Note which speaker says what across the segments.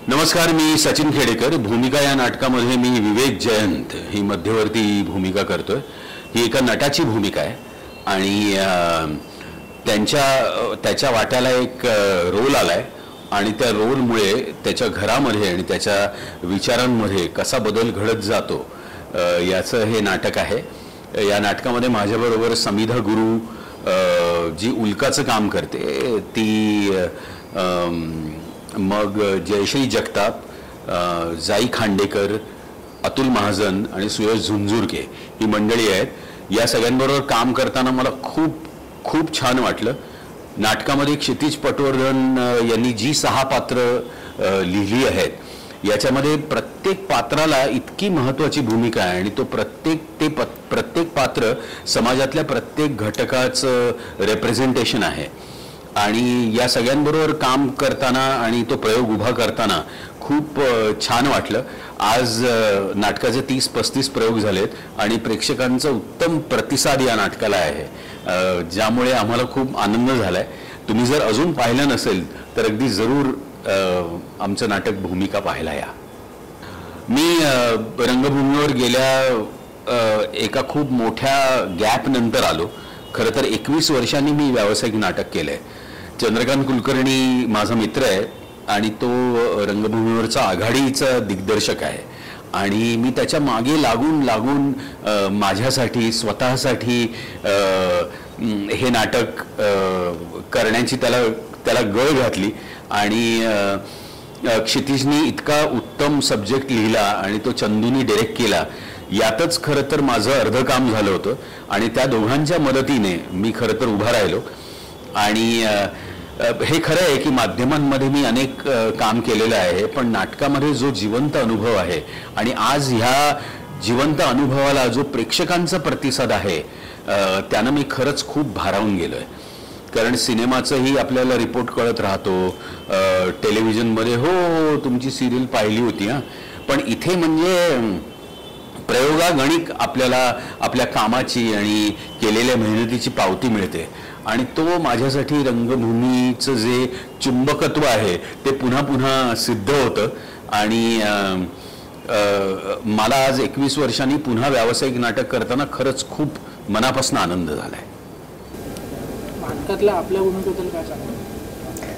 Speaker 1: नमस्कार, मी सचिन खेडेकर. भूमिका या नाटकामध्ये मी विवेक जयंत ही मध्यवर्ती भूमिका करतोय. ही एका नटाची भूमिका आहे आणि त्याच्या वाट्याला एक रोल आलाय आणि त्या रोलमुळे त्याच्या घरामध्ये आणि त्याच्या विचारांमध्ये कसा बदल घडत जातो याचं हे नाटक आहे. या नाटकामध्ये माझ्याबरोबर समिधा गुरु जी उल्काचं काम करते ती, मग जयश्री जगताप, जाई खांडेकर, अतुल महाजन आणि सुयश झुंझुरके ही मंडळी आहेत. या सगळ्यांबरोबर काम करताना मला खूप खूप छान वाटलं. नाटकामध्ये क्षितिज पटवर्धन यांनी जी 6 पात्र लिहिली आहेत याच्यामध्ये प्रत्येक पात्राला इतकी महत्त्वाची भूमिका आहे आणि तो प्रत्येक पात्र समाजातल्या प्रत्येक घटकाचं रिप्रेझेंटेशन आहे. आणि या सगळ्यांबरोबर काम करताना आणि तो प्रयोग उभा करताना खूप छान वाटलं. आज नाटकाचे 30-35 प्रयोग झालेत आणि प्रेक्षकांचा उत्तम प्रतिसाद या नाटकाला आहे, ज्यामुळे आम्हाला खूप आनंद झालाय. तुम्ही जर अजून पाहिलं नसेल तर अगदी जरूर आमचं नाटक भूमिका पाहायला या. मी रंगभूमीवर गेल्या एका खूप मोठ्या गॅप नंतर आलो. खरं तर 21 वर्षांनी मी व्यावसायिक नाटक केलंय. चंद्रकांत कुलकर्णी माझा मित्र आहे आणि तो रंगभूमीवरचा आघाडीचा दिग्दर्शक आहे आणि मी त्याच्या मागे लागून माझ्यासाठी स्वतःसाठी हे नाटक करण्याची त्याला गळ घातली आणि क्षितिजनी इतका उत्तम सब्जेक्ट लिहिला आणि तो चंदूनी डायरेक्ट केला. यातच खरं तर माझं अर्ध काम झालं होतं आणि त्या दोघांच्या मदतीने मी खरं तर उभा राहिलो. आणि हे खरं आहे की माध्यमांमध्ये मी अनेक काम केलेलं आहे, पण नाटकामध्ये जो जिवंत अनुभव आहे आणि आज ह्या जिवंत अनुभवाला जो प्रेक्षकांचा प्रतिसाद आहे त्यानं मी खरंच खूप भारावून गेलोय. कारण सिनेमाचंही आपल्याला रिपोर्ट कळत राहतो, टेलिव्हिजनमध्ये हो तुमची सिरियल पाहिली होती हां, पण इथे म्हणजे प्रयोगागणिक आपल्याला आपल्या कामाची आणि केलेल्या मेहनतीची पावती मिळते आणि तो माझ्यासाठी रंगभूमीचं जे चुंबकत्व आहे ते पुन्हा पुन्हा सिद्ध होतं. आणि मला आज 21 वर्षांनी पुन्हा व्यावसायिक नाटक करताना खरंच खूप मनापासून आनंद झालाय.
Speaker 2: नाटकातल्या आपल्या भूमिकेबद्दल काय सांगता?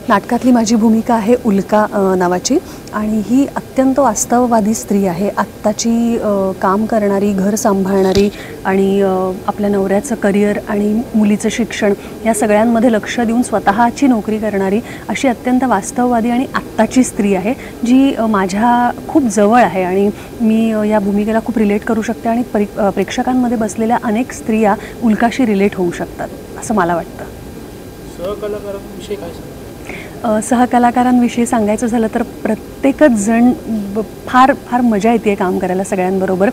Speaker 3: नाटकातली माझी भूमिका आहे उल्का नावाची आणि ही अत्यंत वास्तववादी स्त्री आहे. आत्ताची काम करणारी, घर सांभाळणारी आणि आपल्या नवऱ्याचं करिअर आणि मुलीचं शिक्षण या सगळ्यांमध्ये लक्ष देऊन स्वतःची नोकरी करणारी अशी अत्यंत वास्तववादी आणि आत्ताची स्त्री आहे जी माझ्या खूप जवळ आहे आणि मी या भूमिकेला खूप रिलेट करू शकते आणि प्रेक्षकांमध्ये बसलेल्या अनेक स्त्रिया उल्काशी रिलेट होऊ शकतात असं मला वाटतं.
Speaker 2: सहकलाकारांविषयी काय सांगता?
Speaker 3: सहकलाकारांविषयी सांगायचं झालं तर प्रत्येकच जण फार फार मजा येते काम करायला सगळ्यांबरोबर.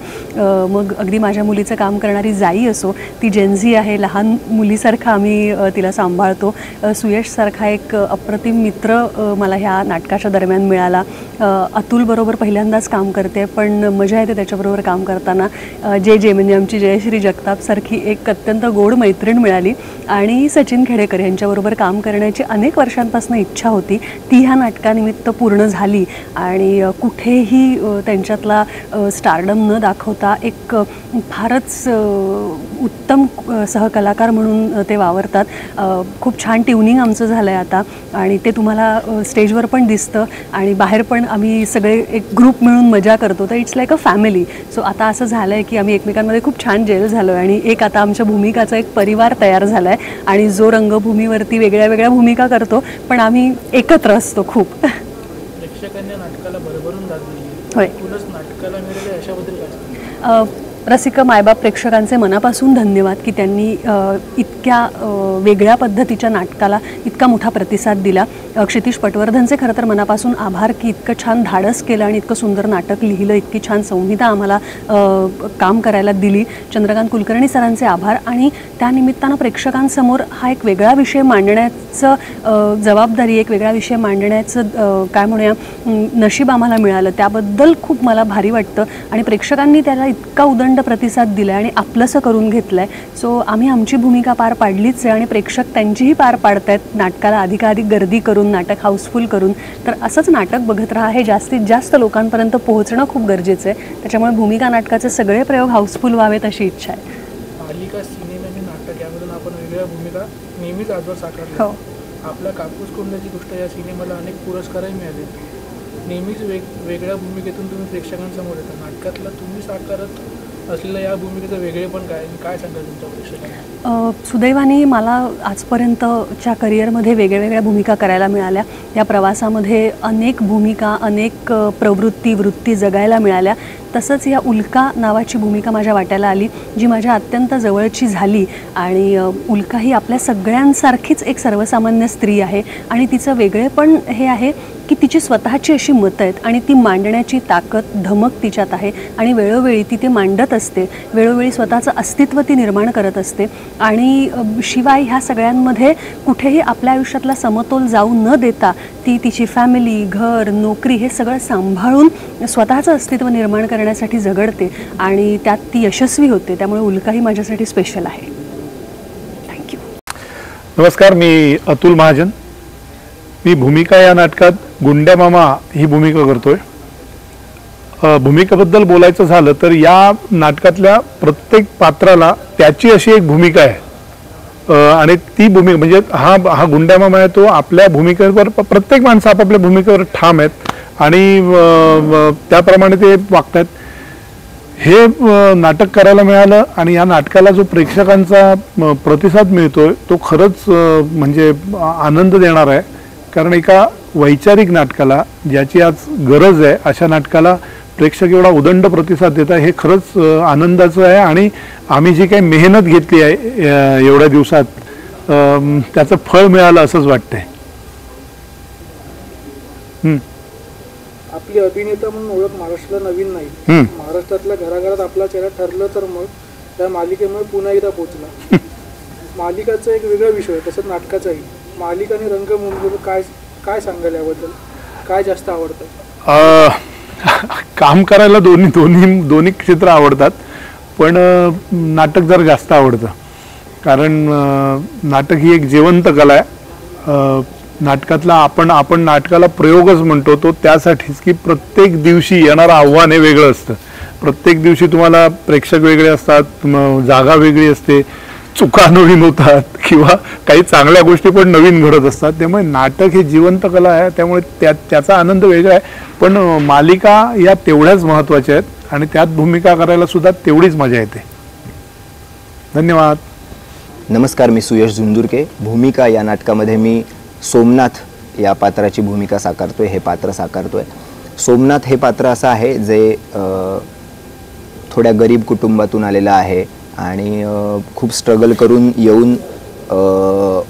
Speaker 3: मग अगदी माझ्या मुलीचं काम करणारी जाई असो, ती जेनझी आहे, लहान मुलीसारखं आम्ही तिला सांभाळतो. सुयशसारखा एक अप्रतिम मित्र मला ह्या नाटकाच्या दरम्यान मिळाला. अतुलबरोबर पहिल्यांदाच काम करते पण मजा येते त्याच्याबरोबर काम करताना. जे म्हणजे आमची जयश्री जगतापसारखी एक अत्यंत गोड मैत्रीण मिळाली आणि सचिन खेडेकर यांच्याबरोबर काम करण्याची अनेक वर्षांपासून इच्छा होती. ती ह्या नाटकानिमित्त पूर्ण झाली आणि कुठेही त्यांच्यातला स्टारडम न दाखवता एक फारच उत्तम सहकलाकार म्हणून ते वावरतात. खूप छान ट्युनिंग आमचं झालं आहे आता आणि ते तुम्हाला स्टेजवर पण दिसतं आणि बाहेर पण आम्ही सगळे एक ग्रुप मिळून मजा करतो. तर it's like a family. So आता असं झालं आहे की आम्ही एकमेकांमध्ये खूप छान जेल झालो आहे आणि एक आता आमच्या भूमिकाचा एक परिवार तयार झाला आहे आणि जो रंगभूमीवरती वेगळ्या वेगळ्या भूमिका करतो पण आम्ही एकत्र असतो खूप.
Speaker 2: प्रेक्षकांनी नाटकाला भरभरून दाद दिली.
Speaker 3: होय.
Speaker 2: पुन्हा नाटकाला मिळाले अशाबद्दल काय?
Speaker 3: रसिक मायबाप प्रेक्षकांचे मनापासून धन्यवाद की त्यांनी इतक्या वेगळ्या पद्धतीच्या नाटकाला इतका मोठा प्रतिसाद दिला. क्षितिज पटवर्धनचे खरं तर मनापासून आभार की इतकं छान धाडस केलं आणि इतकं सुंदर नाटक लिहिलं, इतकी छान संहिता आम्हाला काम करायला दिली. चंद्रकांत कुलकर्णी सरांचे आभार आणि त्यानिमित्तानं प्रेक्षकांसमोर हा एक वेगळा विषय मांडण्याचं जबाबदारी, एक वेगळा विषय मांडण्याचं काय म्हणूया नशीब आम्हाला मिळालं. त्याबद्दल खूप मला भारी वाटतं आणि प्रेक्षकांनी त्याला इतका उदंड प्रतिसाद दिला आणि आपलंसं करून घेतलं आहे. सो आम्ही आमची भूमिका पार पाडलीच आहे आणि प्रेक्षक त्यांचीही पार पाडत आहेत नाटकाला अधिकाधिक गर्दी करून करून, नाटक हाऊसफुल करून. तर असंच नाटक बघत राहा, हे जास्तीत जास्त लोकांपर्यंत पोहोचणं खूप गरजेचं आहे. त्याच्यामुळे भूमिका नाटकाचे सगळे प्रयोग हाऊसफुल व्हावेत अशी इच्छा आहे.
Speaker 2: मालिका, सिनेमा आणि नाटक यामधून आपण वेगवेगळ्या भूमिका नेहमीच आजवर साकारल्या.
Speaker 3: हो.
Speaker 2: आपल्या कापूस कुंडाची गोष्ट या सिनेमाला अनेक पुरस्कारही मिळाले. नेहमीच वेगळ्या भूमिकेतून तुम्ही प्रेक्षकांसमोर येता. नाटकातला तुम्ही साकारत असलेल्या या भूमिकेचं वेगळेपण काय सांगाल तुमच्या प्रेक्षकांना?
Speaker 3: सुदैवाने मला आजपर्यंतच्या करिअरमध्ये वेगळ्या भूमिका करायला मिळाल्या. या प्रवासामध्ये अनेक भूमिका, अनेक वृत्ती जगायला मिळाल्या. तसंच या उल्का नावाची भूमिका माझ्या वाट्याला आली, जी माझ्या अत्यंत जवळची झाली. आणि उल्का ही आपल्या सगळ्यांसारखीच एक सर्वसामान्य स्त्री आहे आणि तिचं वेगळेपण हे आहे की तिची स्वतःची अशी मतं आहेत आणि ती मांडण्याची ताकद, धमक तिच्यात आहे. आणि वेळोवेळी ती ते मांडत असते, वेळोवेळी स्वतःचं अस्तित्व ती निर्माण करत असते. आणि शिवाय ह्या सगळ्यांमध्ये कुठेही आपल्या आयुष्यातला समतोल जाऊ न देता ती तिची फॅमिली, घर, नोकरी हे सगळं सांभाळून स्वतःचं अस्तित्व निर्माण करण्यासाठी झगडते आणि त्यात ती यशस्वी होते. त्यामुळे उल्का ही माझ्यासाठी स्पेशल आहे. थँक्यू.
Speaker 4: नमस्कार, मी अतुल महाजन. मी भूमिका या नाटकात गुंड्या मामा ही भूमिका करतोय. भूमिकेबद्दल बोलायचं झालं तर या नाटकातल्या प्रत्येक पात्राला त्याची अशी एक भूमिका आहे आणि ती भूमिका म्हणजे हा गुंड्या मामा आहे, तो आपल्या भूमिकेवर, प्रत्येक माणसं आपापल्या भूमिकेवर ठाम आहेत आणि त्याप्रमाणे ते वागतात. हे नाटक करायला मिळालं आणि या नाटकाला जो प्रेक्षकांचा प्रतिसाद मिळतोय तो खरंच म्हणजे आनंद देणार आहे. कारण एका वैचारिक नाटकाला, ज्याची आज गरज आहे, अशा नाटकाला प्रेक्षक एवढा उदंड प्रतिसाद देत आहे, हे खरंच आनंदाचं आहे. आणि आम्ही जी काही मेहनत घेतली आहे एवढ्या दिवसात, त्याचं फळ मिळालं असंच वाटतंय.
Speaker 2: आपली अभिनेता म्हणून ओळख महाराष्ट्राला नवीन नाही. महाराष्ट्रातल्या घराघरात आपला चेहरा ठरलं तर मग त्या मालिकेमुळे पुन्हा एकदा पोहोचला. मालिकाचा एक वेगळा विषय आहे, तसंच नाटकाचाही. मालिका आणि रंगभूमीबद्दल काय सांगाल, याबद्दल काय जास्त आवडतं?
Speaker 4: काम करायला दोन्ही क्षेत्र आवडतात, पण नाटक जर जास्त आवडतं. कारण नाटक ही एक जिवंत कला आहे. नाटकातला आपण नाटकाला प्रयोगच म्हणतो तो त्यासाठीच की प्रत्येक दिवशी येणारं आव्हान हे वेगळं असतं. प्रत्येक दिवशी तुम्हाला प्रेक्षक वेगळे असतात, जागा वेगळी असते, चुका नवीन होतात किंवा काही चांगल्या गोष्टी पण नवीन घडत असतात. त्यामुळे नाटक ही जिवंत कला आहे, त्यामुळे त्याचा आनंद वेगळा आहे. पण मालिका या तेवढ्याच महत्त्वाच्या आहेत आणि त्यात भूमिका करायला सुद्धा तेवढीच मजा येते. धन्यवाद.
Speaker 5: नमस्कार, मी सुयश झुंझुरके. भूमिका या नाटकामध्ये मी सोमनाथ या पात्राची भूमिका साकारतोय, हे पात्र साकारतोय. सोमनाथ हे पात्र असं आहे जे थोड्या गरीब कुटुंबातून आलेलं आहे आणि खूप स्ट्रगल करून येऊन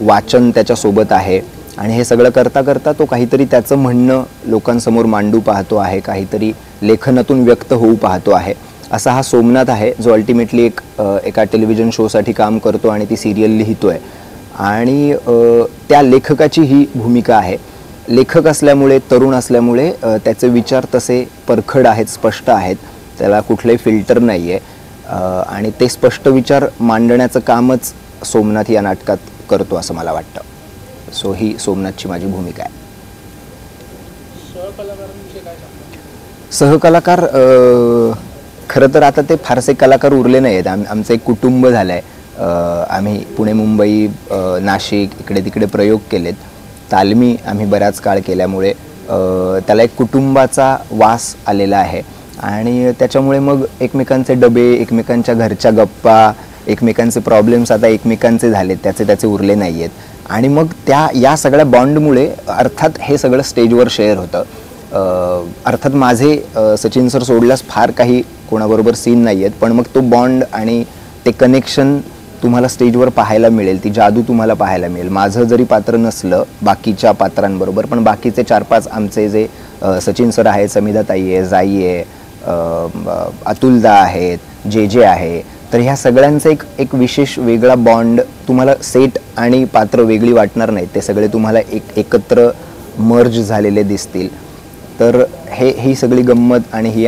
Speaker 5: वाचन त्याच्यासोबत आहे आणि हे सगळं करता करता तो काहीतरी त्याचं म्हणणं लोकांसमोर मांडू पाहतो आहे, काहीतरी लेखनातून व्यक्त होऊ पाहतो आहे. असा हा सोमनाथ आहे जो अल्टिमेटली एका टेलिव्हिजन शोसाठी काम करतो आणि ती सिरियल लिहितोय. आणि त्या लेखकाची ही भूमिका आहे. लेखक असल्यामुळे, तरुण असल्यामुळे त्याचे विचार तसे परखड आहेत, स्पष्ट आहेत, त्याला कुठलंही फिल्टर नाही आहे आणि ते स्पष्ट विचार मांडण्याचं कामच सोमनाथ या नाटकात करतो असं मला वाटतं. सो ही सोमनाथची माझी भूमिका आहे. सहकलाकार खरं तर आता ते फारसे कलाकार उरले नाही आहेत. आमचं एक कुटुंब झालं आहे. आम्ही पुणे, मुंबई, नाशिक इकडे तिकडे प्रयोग केलेत. तालमी आम्ही बराच काळ केल्यामुळे त्याला एक कुटुंबाचा वास आलेला आहे आणि त्याच्यामुळे मग एकमेकांचे डबे, एकमेकांच्या घरच्या गप्पा, एकमेकांचे प्रॉब्लेम्स आता एकमेकांचे झालेत, त्याचे उरले नाही आहेत. आणि मग या सगळ्या बॉन्डमुळे अर्थात हे सगळं स्टेजवर शेअर होतं. अर्थात माझे सचिन सर सोडल्यास फार काही कोणाबरोबर सीन नाही आहेत, पण मग तो बॉन्ड आणि ते कनेक्शन तुम्हाला स्टेजवर पाहायला मिळेल, ती जादू तुम्हाला पाहायला मिळेल. माझं जरी पात्र नसलं बाकीच्या पात्रांबरोबर, पण बाकीचे 4-5 आमचे जे सचिन सर आहेत, समिधाताई आहे, जाई आहे, अतुलदा आहेत, जे आहे, तर ह्या सगळ्यांचं एक विशेष वेगळा बॉन्ड तुम्हाला सेट आणि पात्र वेगळी वाटणार नाहीत. ते सगळे तुम्हाला एकत्र मर्ज झालेले दिसतील. तर ही सगळी गंमत आणि ही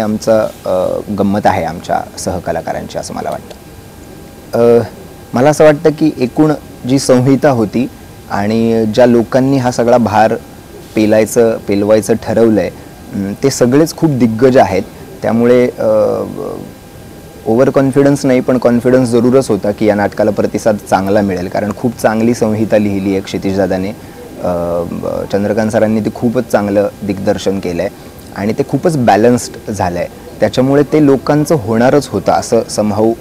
Speaker 5: गंमत आहे आमच्या सहकलाकारांची असं मला वाटतं. मला असं वाटतं की एकूण जी संहिता होती आणि ज्या लोकांनी हा सगळा भार पेलवायचं ठरवलं आहे, ते सगळेच खूप दिग्गज आहेत. त्यामुळे ओव्हर कॉन्फिडन्स नाही, पण कॉन्फिडन्स जरूरच होता की या नाटकाला प्रतिसाद चांगला मिळेल, कारण खूप चांगली संहिता लिहिली आहे क्षितिजदादाने. चंद्रकांत सरांनी ते खूपच चांगलं दिग्दर्शन केलं आहे आणि ते खूपच बॅलन्स्ड झालं आहे. त्याच्यामुळे ते लोकांचं होणारच होतं असं समहाऊ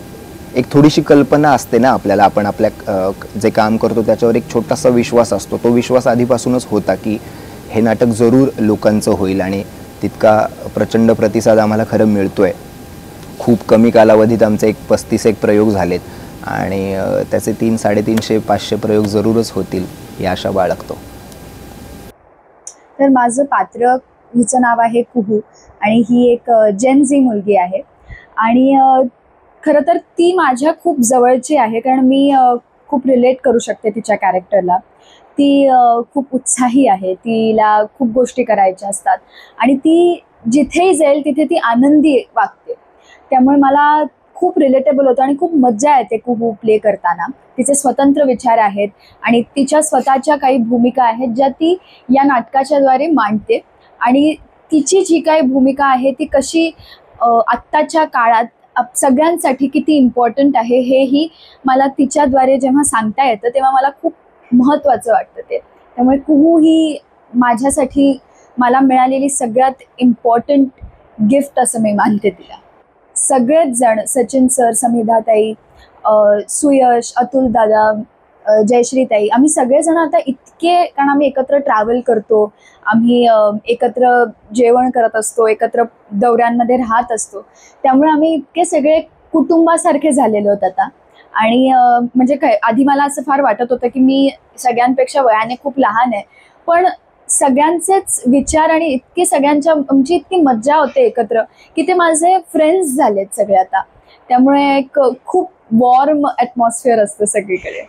Speaker 5: एक थोडीशी कल्पना असते ना आपल्याला. आपण आपल्या जे काम करतो त्याच्यावर एक छोटासा विश्वास असतो. तो विश्वास आधीपासूनच होता की हे नाटक जरूर लोकांचं होईल आणि तितका प्रचंड प्रतिसाद आम्हाला खरं मिळतो आहे. खूप कमी कालावधीत आमचे 35 प्रयोग झालेत आणि त्याचे 300-350-500 प्रयोग जरूरच होतील ही आशा बाळगतो.
Speaker 6: तर माझं पात्र, हिचं नाव आहे कुहू आणि ही एक जेन झी मुलगी आहे आणि खरं तर ती माझ्या खूप जवळची आहे, कारण मी खूप रिलेट करू शकते तिच्या कॅरेक्टरला. ती खूप उत्साही आहे, तिला खूप गोष्टी करायच्या असतात आणि ती जिथेही जाईल तिथे ती आनंदी वागते. त्यामुळे मला खूप रिलेटेबल होतं आणि खूप मज्जा येते कुहू प्ले करताना. तिचे स्वतंत्र विचार आहेत आणि तिच्या स्वतःच्या काही भूमिका आहेत ज्या ती या नाटकाच्याद्वारे मांडते आणि तिची जी काही भूमिका आहे ती कशी आत्ताच्या काळात सगळ्यांसाठी किती इम्पॉर्टंट आहे हेही मला तिच्याद्वारे जेव्हा सांगता येतं तेव्हा मला खूप महत्त्वाचं वाटतं ते. त्यामुळे कुहू ही माझ्यासाठी मला मिळालेली सगळ्यात इम्पॉर्टंट गिफ्ट असं मी मानते तिला. सगळेच जण, सचिन सर, समिधाताई, सुयश, अतुल दादा, जयश्रीताई, आम्ही सगळेजण आता इतके, कारण आम्ही एकत्र ट्रॅव्हल करतो, आम्ही एकत्र जेवण करत असतो, एकत्र दौऱ्यांमध्ये राहत असतो, त्यामुळे आम्ही इतके सगळे कुटुंबासारखे झालेलो आहोत आता. आणि म्हणजे काय, आधी मला असं फार वाटत होतं की मी सगळ्यांपेक्षा वयाने खूप लहान आहे, पण सगळ्यांचेच विचार आणि इतकी सगळ्यांच्या आमची इतकी मज्जा होते एकत्र की ते माझे फ्रेंड्स झालेत सगळे आता. त्यामुळे एक खूप वॉर्म ॲटमॉस्फिअर असतं सगळीकडे.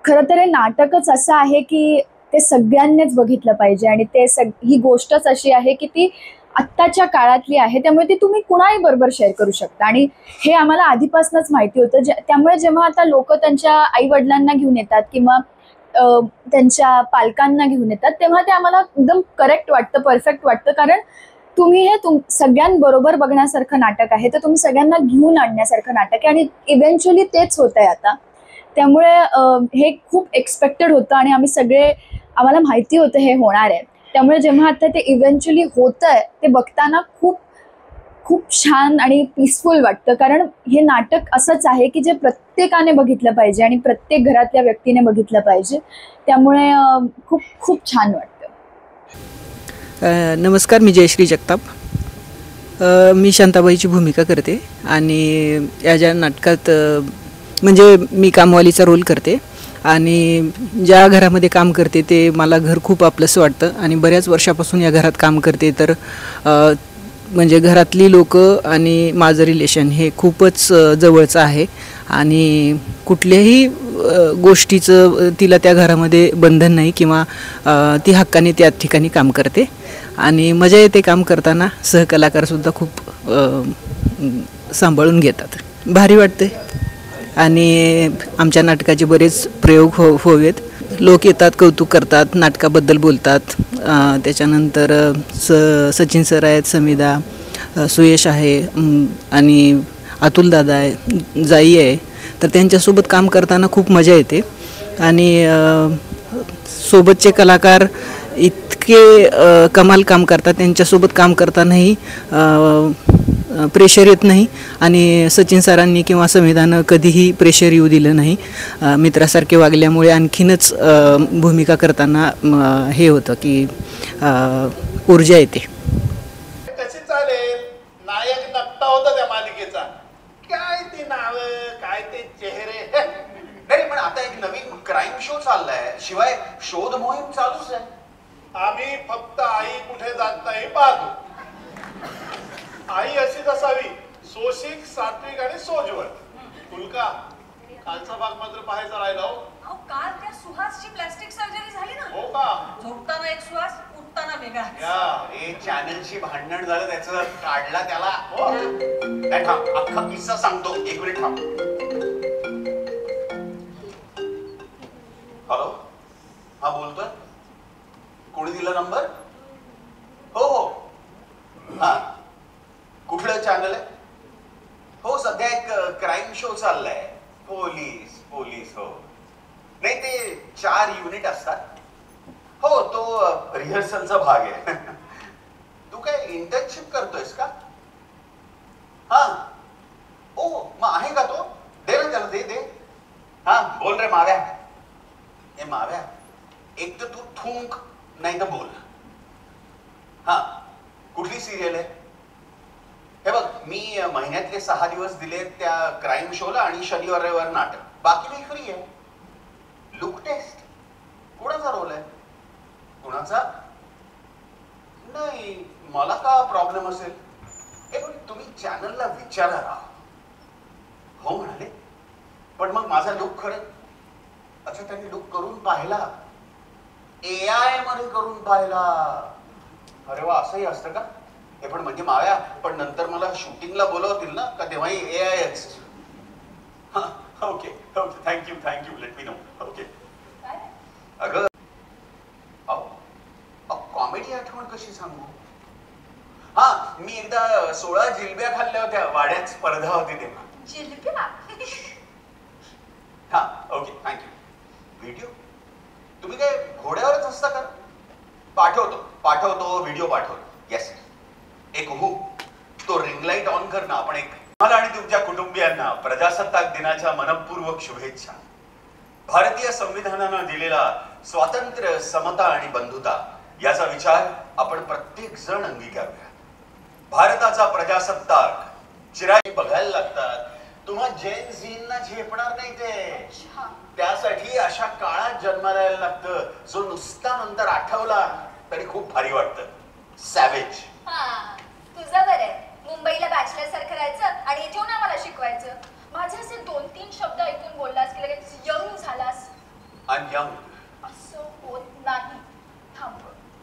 Speaker 6: खरं तर हे नाटकच असं आहे की ते सगळ्यांनीच बघितलं पाहिजे आणि ते ही गोष्टच अशी आहे की ती आत्ताच्या काळातली आहे, त्यामुळे ती तुम्ही कुणाही बरोबर शेअर करू शकता आणि हे आम्हाला आधीपासूनच माहिती होतं. त्यामुळे जेव्हा आता लोक त्यांच्या आईवडिलांना घेऊन येतात किंवा त्यांच्या पालकांना घेऊन येतात तेव्हा ते आम्हाला एकदम करेक्ट वाटतं, परफेक्ट वाटतं, कारण तुम्ही हे सगळ्यांबरोबर बघण्यासारखं नाटक आहे, तर तुम्ही सगळ्यांना घेऊन आणण्यासारखं नाटक आहे आणि इव्हेंच्युअली तेच होत आहे आता. त्यामुळे हे खूप एक्सपेक्टेड होतं आणि आम्हाला माहिती होतं हे होणार आहे. त्यामुळे जेव्हा आता ते इव्हेंच्युअली होतं आहे ते बघताना खूप खूप छान आणि पीसफुल वाटतं, कारण हे नाटक असंच आहे की जे प्रत्येकाने बघितलं पाहिजे आणि प्रत्येक घरातल्या व्यक्तीने बघितलं पाहिजे. त्यामुळे खूप खूप छान वाटतं.
Speaker 7: नमस्कार, मी जयश्री जगताप. मी शांताबाईची भूमिका करते आणि या ज्या नाटकात म्हणजे मी कामवालीचा रोल करते आणि ज्या घरामध्ये काम करते ते मला घर खूप आपलंसं वाटतं आणि बऱ्याच वर्षापासून या घरात काम करते. तर म्हणजे घरातली लोकं आणि माझं रिलेशन हे खूपच जवळचं आहे आणि कुठल्याही गोष्टीचं तिला त्या घरामध्ये बंधन नाही किंवा ती हक्काने त्या ठिकाणी काम करते आणि मजा येते काम करताना. सहकलाकारसुद्धा खूप सांभाळून घेतात, भारी वाटते आणि आमच्या नाटकाचे बरेच प्रयोग होवेत. लोक येतात, कौतुक करतात, नाटकाबद्दल बोलतात. त्याच्यानंतर सचिन सर आहेत, समिधा, सुयश आहे आणि अतुल दादा आहे, जाई आहे. तर त्यांच्यासोबत काम करताना खूप मजा येते आणि सोबतचे कलाकार इतके कमाल काम करतात, त्यांच्यासोबत काम करतानाही प्रेशर येत नाही आणि सचिन सरांनी किंवा संविधानं कधीही प्रेशर येऊ दिलं नाही. मित्रासारखे वागल्यामुळे आणखीनच भूमिका करताना हे होतं की ऊर्जा येते.
Speaker 8: कशी चालेल, नायक नकटा होता त्या मालिकेचा, काय ती नाव, काय ते चेहरे.
Speaker 9: नाही पण आता एक नवीन क्राईम शो चाललाय, शिवाय शोध मोहीम चालूच आहे.
Speaker 8: आम्ही फक्त आई कुठे जात नाही पाहतो. आई अशीच असावी, सोशिक, सात्विक आणि सोजवळ. तुलका, कालचा भाग मात्र पाहायचा राहिला. हो,
Speaker 10: काल त्या सुहासची प्लास्टिक सर्जरी झाली ना.
Speaker 8: हो का?
Speaker 10: झोपताना एक सुहास, उठताना वेगळा.
Speaker 9: चॅनलची भांडण झालं त्याचं, काढला त्याला. काय थांब, अख्खा किस्सा सांगतो, एक मिनिट थांब. हॅलो, हा बोलतोय, कोणी दिला नंबर? हा कुठलं चॅनल आहे? हो सध्या एक क्राईम शो चाललाय. पोलीस पोलीस हो. नाही ते 4 युनिट असतात. हो तो रिहर्सलचा भाग आहे. तू काय इंटर्नशिप करतोयस का? हा ओ मग आहे का तो? दे ना त्याला, दे दे. हा बोल रे माव्या. ए माव्या, एक तर तू थुंक नाही तर बोल. हा कुठली सिरियल आहे? हे बघ मी महिन्यातले 6 दिवस दिले त्या क्राईम शोला आणि शनिवार रविवार नाटक. बाकी मी फ्री आहे. लुक टेस्ट कोणाचा रोल आहे? कुणाचा? नाही मला का प्रॉब्लेम असेल? पण तुम्ही चॅनलला विचारा राव. हो म्हणाले. पण मग माझा लुक खरं? अच्छा त्यांनी लुक करून पाहिला, AI मध्ये करून पाहिला. अरे वा असंही असतं का? हे पण म्हणजे माव्या, पण नंतर मला शूटिंगला बोलवतील ना का तेव्हाही AIच? Okay okay thank you thank you let me know. Okay. अगं कॉमेडी आठवण कशी सांगू? हा मी एकदा 16 जिलब्या खाल्ल्या होत्या. वाड्यात स्पर्धा होती तेव्हा.
Speaker 10: जिलब्या?
Speaker 9: हा ओके थँक्यू. व्हिडिओ तुम्ही काय घोड्यावरच असता का? पाठवतो व्हिडिओ पाठवतो. येस एक तो रिंग लाईट ऑन कर ना. आपण एक मला आणि तुमच्या कुटुंबियांना प्रजासत्ताक दिनाच्या मनपूर्वक शुभेच्छा. भारतीय संविधानानं दिलेला स्वातंत्र्य, समता आणि बंधुता याचा विचार आपण प्रत्येक जण अंगीकारूया. भारताचा प्रजासत्ताक चिराई बघायला लागतात. तुम्हा जैन झींना झेपणार नाही ते. त्यासाठी अशा काळात जन्माला यायला लागतं जो नुसता नंतर आठवला तरी खूप भारी वाटतं. सॅवेज.
Speaker 11: तुझं बरं मुंबईला बॅचलर सारखं राहायचं आणि इथे येऊन आम्हाला शिकवायचं. माझे असे 2-3 शब्द ऐकून बोललास की लगेच यंग झालास.
Speaker 9: यंग
Speaker 11: असं होत नाही. थांब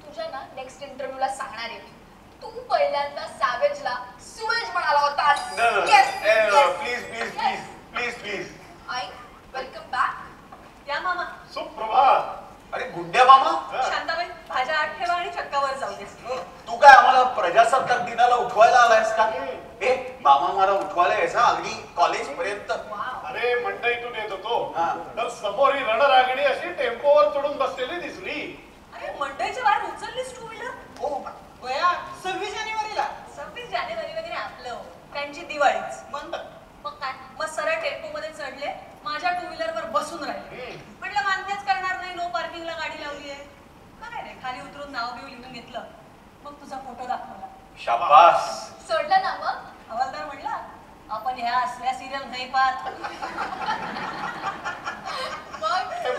Speaker 11: तुझ्या ना नेक्स्ट इंटरव्ह्यूला सांगणार आहे. तू पहिल्यांदा सॅवेजला सुवेज म्हणाला होतास.
Speaker 9: Please please please please please.
Speaker 11: I welcome back.
Speaker 10: या मामा.
Speaker 8: सुप्रभात.
Speaker 9: अरे गुंड्या मामा.
Speaker 10: शांताबाई भाज्या आत ठेवा आणि चक्कावर जाऊ दे.
Speaker 9: तू काय आम्हाला प्रजासत्ताक दिनाला उठवायला आलायस का? ए मामा मला उठवायला यायचा अगदी कॉलेज पर्यंत.
Speaker 8: अरे मंडईतून येत होतो तर समोर ही रणरागिणी अशी टेम्पोवर चढून बसलेली दिसली.
Speaker 10: अरे मंडईच्या बाहेर उचललीस टू व्हीलर?
Speaker 9: ओ
Speaker 7: वया 26 जानेवारीला.
Speaker 10: 26 जानेवारी वगैरे आपलं त्यांची दिवाळीच. मग काय मग सरळ टेम्पो मध्ये चढले, माझ्या टू व्हीलर वर बसून राहिले. म्हटलं मान्यच करणार नाही, नो पार्किंगला गाडी लावली आहे. काय रे खाली उतरून नाव बिव लिहून घेतलं. मग तुझा फोटो दाखवला.
Speaker 9: शाबास.
Speaker 11: सोडलं ना मग?
Speaker 10: हवालदार म्हणला आपण ह्या असल्या सिरियल नाही पाहत.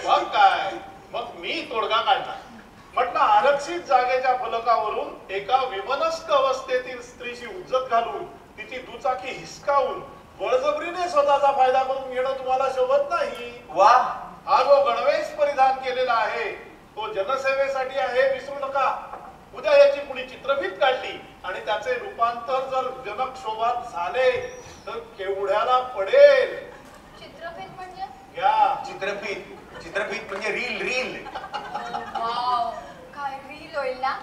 Speaker 8: मग काय मग मी तोडगा काढला. म्हटलं आरक्षित जागेच्या फलकावरून एका विमनस्क अवस्थेतील स्त्रीशी उज्जत घालून तिची दुचाकी हिसकावून बळजबरीने स्वतःचा फायदा करून घेणं तुम्हाला शोभत नाही.
Speaker 9: वा.
Speaker 8: हा जो गणवेश परिधान केलेला आहे तो जनसेवेसाठी आहे, विसरू नका. उद्या याची पुढे चित्रफीत काढली आणि त्याचे रूपांतर जर जनक शोभात झाले तर केवढ्याला पडेल.
Speaker 11: चित्रफीत म्हणजे?
Speaker 8: या
Speaker 9: चित्रफीत म्हणजे रील.
Speaker 11: वाव काय रील होईल ना.